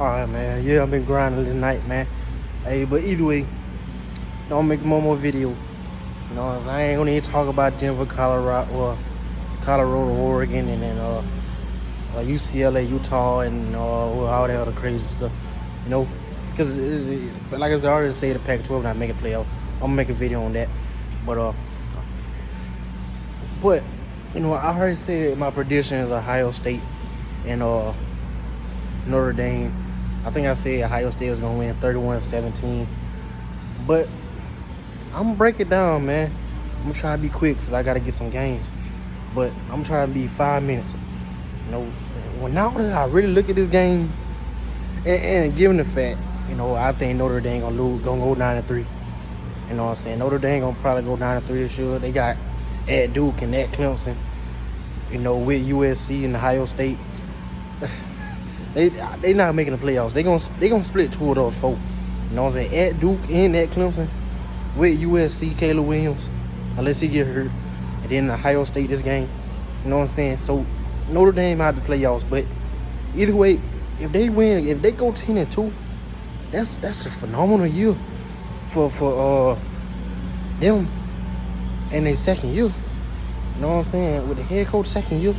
Alright, man. Yeah, I've been grinding tonight, man. Hey, but either way, don't make more video. You know, I ain't gonna even talk about Denver, Colorado, Oregon, and then UCLA, Utah, and all that other crazy stuff. You know, because but like I said, I already say the Pac-12 not making playoffs. I'm gonna make a video on that. But you know, I already said my prediction is Ohio State and Notre Dame. I think I said Ohio State was gonna win 31-17. But I'm gonna break it down, man. I'm gonna try to be quick because I gotta get some games. But I'm trying to be 5 minutes. You know, well, now that I really look at this game, and given the fact, you know, I think Notre Dame gonna go 9-3. You know what I'm saying? Notre Dame gonna probably go 9-3 this year. They got at Duke and at Clemson. You know, with USC and Ohio State. They not making the playoffs. They gonna split two of those four. You know what I'm saying? At Duke and at Clemson with USC, Caleb Williams, unless he get hurt, and then Ohio State this game. You know what I'm saying? So Notre Dame out the playoffs, but either way, if they win, if they go 10-2, that's a phenomenal year for them in their second year. You know what I'm saying? With the head coach second year,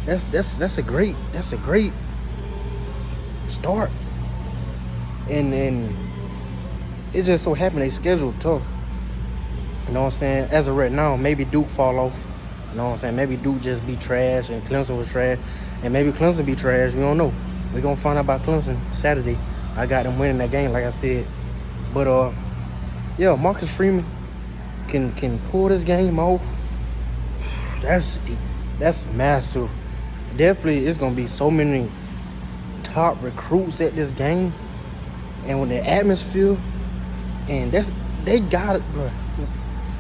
that's a great start. And it just so happened they scheduled tough. You know what I'm saying? As of right now, maybe Duke fall off. You know what I'm saying? Maybe Duke just be trash and Clemson was trash. And maybe Clemson be trash. We don't know. We're going to find out about Clemson Saturday. I got them winning that game, like I said. But, yeah, Marcus Freeman can pull this game off. That's massive. Definitely, it's going to be so many top recruits at this game. And with the atmosphere, and they got it, bro.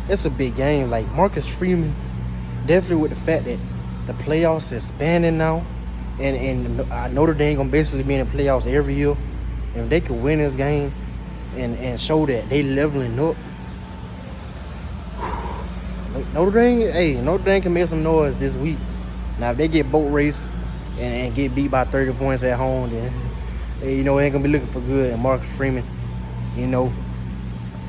It's a big game. Like Marcus Freeman, definitely with the fact that the playoffs is expanding now, and Notre Dame gonna basically be in the playoffs every year. And if they could win this game and show that they leveling up, Notre Dame can make some noise this week. Now if they get boat race and get beat by 30 points at home, then you know, ain't gonna be looking for good. And Marcus Freeman, you know,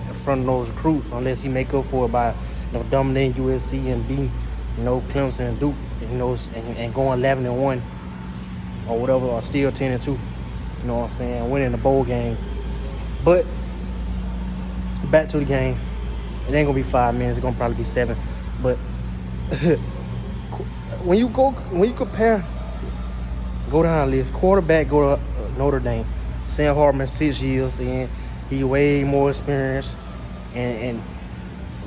in front of those recruits, unless he make up for it by, you know, dominating USC and beating, you know, Clemson and Duke, you know, and going 11-1 or whatever, or still 10-2. You know what I'm saying? Winning the bowl game. But back to the game. It ain't gonna be 5 minutes. It's gonna probably be 7. But when you compare, go down the list. Quarterback, go to Notre Dame. Sam Hartman, 6 years, and he way more experienced and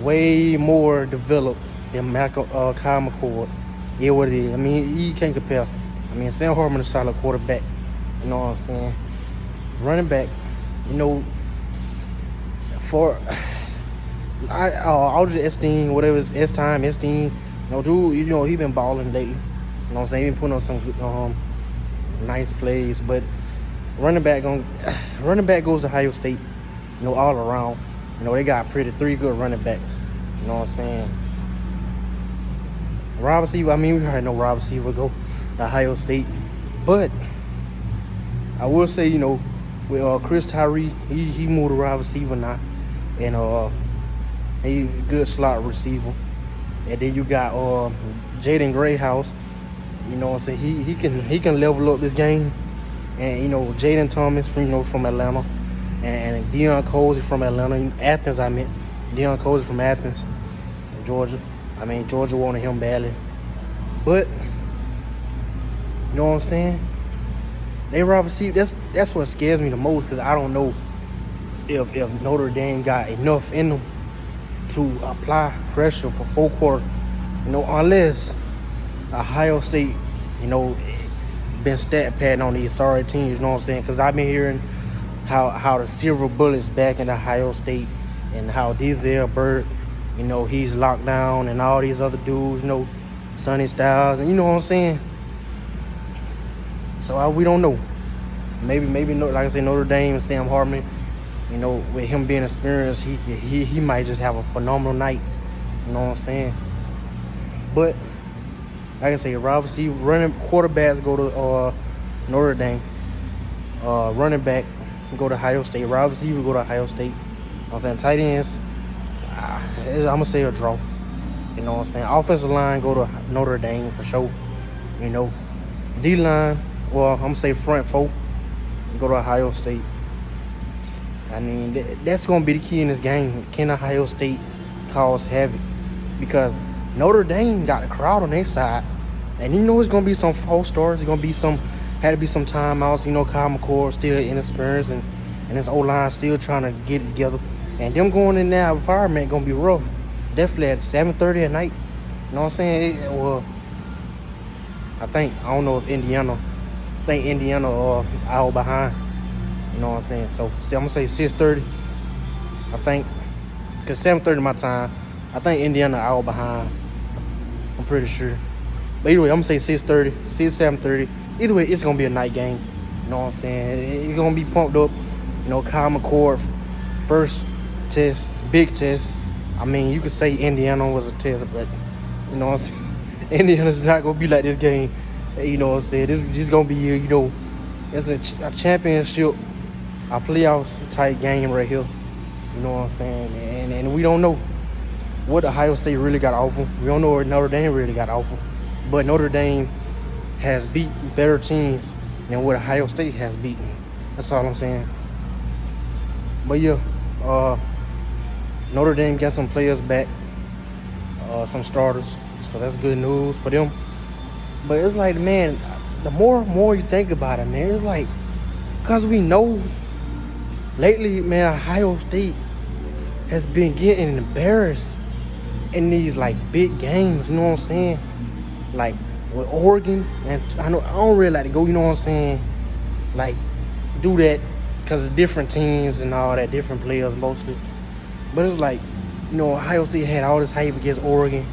way more developed than Kyle McCord. Yeah, what it is. I mean, you can't compare. I mean, Sam Hartman is a solid quarterback. You know what I'm saying? Running back, you know, for Aldridge Esteem, whatever it's Esteem. You know, dude, you know, he been balling lately. You know what I'm saying? He been putting on some good, nice plays, but running back goes to Ohio State. You know, all around. You know, they got 3 good running backs. You know what I'm saying? Wide receiver, I mean, we already know wide receiver go to Ohio State, but I will say, you know, with Chris Tyree, he moved to wide receiver now, and he a good slot receiver. And then you got Jaden Grayhouse. You know what I'm saying? He can level up this game. And, you know, Jaden Thomas from Atlanta. And Deion Coley from Atlanta. Athens, I meant. Deion Coley from Athens, Georgia. I mean, Georgia wanted him badly. But, you know what I'm saying? They wide receiver. That's what scares me the most, because I don't know if Notre Dame got enough in them to apply pressure for 4 quarters. You know, unless Ohio State, you know, been stat padding on these sorry teams, you know what I'm saying? Because I've been hearing how the silver bullets back in Ohio State, and how Denzel Bird, you know, he's locked down, and all these other dudes, you know, Sonny Styles, and you know what I'm saying? So we don't know. Maybe like I said, Notre Dame and Sam Hartman, you know, with him being experienced, he might just have a phenomenal night. You know what I'm saying? But like I say, running quarterbacks go to Notre Dame. Running back go to Ohio State. Wide receiver go to Ohio State. You know what I'm saying? Tight ends, I'm gonna say a draw. You know what I'm saying? Offensive line go to Notre Dame for sure. You know, D line, well, I'm gonna say front four go to Ohio State. I mean, that's gonna be the key in this game. Can Ohio State cause havoc? Because Notre Dame got the crowd on their side, and you know it's gonna be some false starts. It's gonna be had to be some timeouts. You know, Kyle McCord still inexperienced, and his O line still trying to get it together. And them going in that environment gonna be rough. Definitely at 7:30 at night. You know what I'm saying? Well, I don't know if Indiana out behind. You know what I'm saying? So I'm gonna say 6:30. I think, cause 7:30 my time. I think Indiana out behind. I'm pretty sure. But either way, I'm gonna say 6:30, 7:30. Either way, it's gonna be a night game. You know what I'm saying? It's gonna be pumped up. You know, Kyle McCord, first test, big test. I mean, you could say Indiana was a test, but you know what I'm saying? Indiana's not gonna be like this game. You know what I'm saying? This is just gonna be, you know, it's a championship, a playoffs type game right here. You know what I'm saying? And we don't know what Ohio State really got to offer. We don't know what Notre Dame really got to offer. But Notre Dame has beat better teams than what Ohio State has beaten. That's all I'm saying. But yeah, Notre Dame got some players back, some starters. So that's good news for them. But it's like, man, the more you think about it, man, it's like, because we know lately, man, Ohio State has been getting embarrassed in these, like, big games, you know what I'm saying? Like, with Oregon, and I don't really like to go, you know what I'm saying? Like, do that because it's different teams and all that, different players mostly. But it's like, you know, Ohio State had all this hype against Oregon.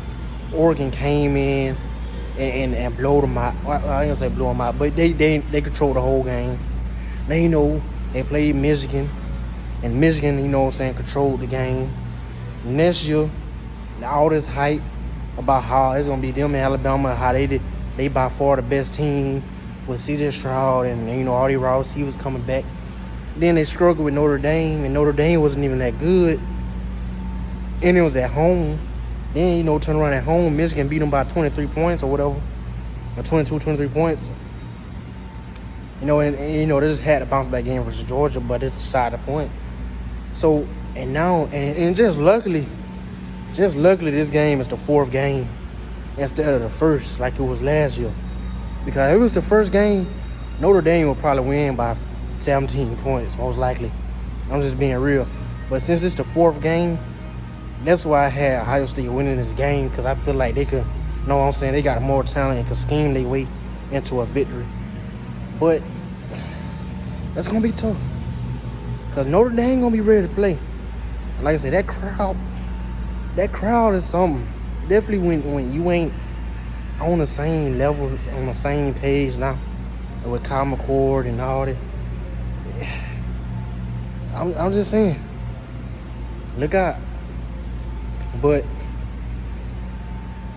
Oregon came in and blow them out. Well, I ain't gonna say blow them out, but they controlled the whole game. They know they played Michigan, and Michigan, you know what I'm saying, controlled the game. Next year, all this hype about how it's gonna be them in Alabama, how they by far the best team with C.J. Stroud and, you know, all these raw receivers coming back. Then they struggled with Notre Dame, and Notre Dame wasn't even that good. And it was at home. Then, you know, turn around at home, Michigan beat them by 23 points or whatever, or 22, 23 points. You know, and you know, they just had a bounce back game versus Georgia, but it's beside the point. So, and now, and just luckily, this game is the fourth game instead of the first, like it was last year. Because if it was the first game, Notre Dame would probably win by 17 points, most likely. I'm just being real. But since it's the fourth game, that's why I had Ohio State winning this game, because I feel like they could, you know what I'm saying, they got more talent and could scheme their way into a victory. But that's going to be tough, because Notre Dame going to be ready to play. Like I said, that crowd is something. Definitely when you ain't on the same level, on the same page now, with Kyle McCord and all that. I'm just saying, look out. But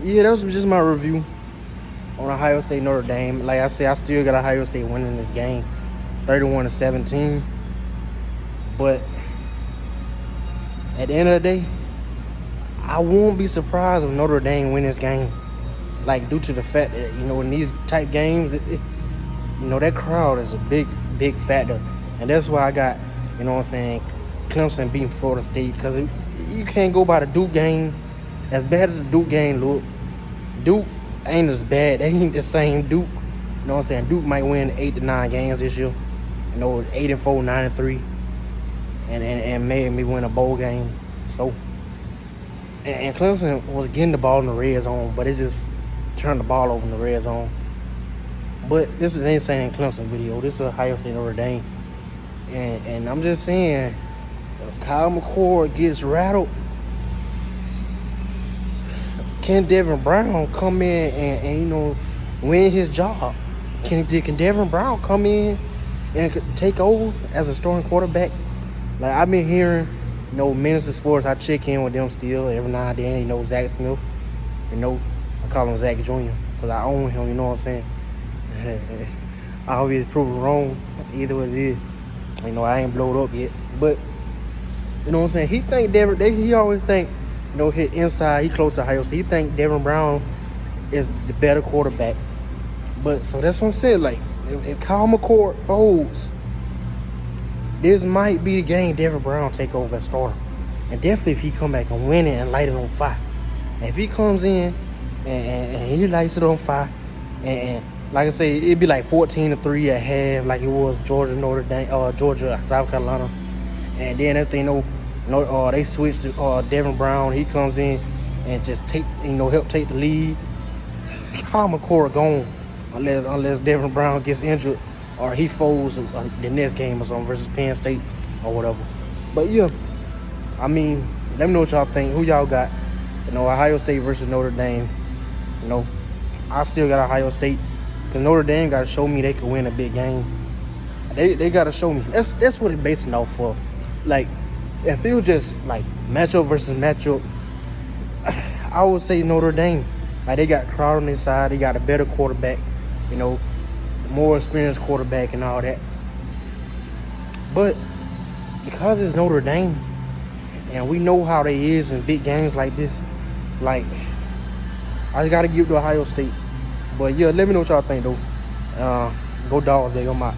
yeah, that was just my review on Ohio State Notre Dame. Like I said, I still got Ohio State winning this game, 31-17. But at the end of the day, I won't be surprised if Notre Dame win this game. Like, due to the fact that, you know, in these type games, you know, that crowd is a big factor. And that's why I got, you know what I'm saying, Clemson beating Florida State. Because you can't go by the Duke game. As bad as the Duke game look, Duke ain't as bad. They ain't the same Duke. You know what I'm saying? Duke might win 8 to 9 games this year. You know, 8-4, 9-3. And maybe win a bowl game. So, and Clemson was getting the ball in the red zone, but it just turned the ball over in the red zone. But this is an insane Clemson video. This is Ohio State Notre Dame. And I'm just saying, if Kyle McCord gets rattled, can Devin Brown come in and you know, win his job? Can Devin Brown come in and take over as a starting quarterback? Like, I've been hearing, you know, Minister Sports, I check in with them still every now and then. You know, Zach Smith, you know, I call him Zach Jr. because I own him, you know what I'm saying? I always prove it wrong. either what it is. You know, I ain't blowed up yet, but you know what I'm saying. He think he always think, you know, hit inside. He close to Ohio State. He think Devin Brown is the better quarterback. But so that's what I'm saying. Like, if Kyle McCord folds, this might be the game Devin Brown take over as starter. And definitely if he come back and win it and light it on fire. And if he comes in and he lights it on fire, and like I say, it'd be like 14-3 at half, like it was Georgia, Notre Dame, Georgia, South Carolina. And then everything, they switched to Devin Brown. He comes in and just help take the lead. Kyle McCord gone unless Devin Brown gets injured or he folds the next game or something versus Penn State or whatever. But yeah, I mean, let me know what y'all think. Who y'all got? You know, Ohio State versus Notre Dame. You know, I still got Ohio State because Notre Dame got to show me they can win a big game. They got to show me. That's what it's basing off for. Like, if it was just like matchup versus matchup, I would say Notre Dame. Like, they got Crowder on their side. They got a better quarterback. You know, more experienced quarterback and all that. But because it's Notre Dame, and we know how they is in big games like this, like, I just got to give it to Ohio State. But yeah, let me know what y'all think, though. Go Dogs, they on my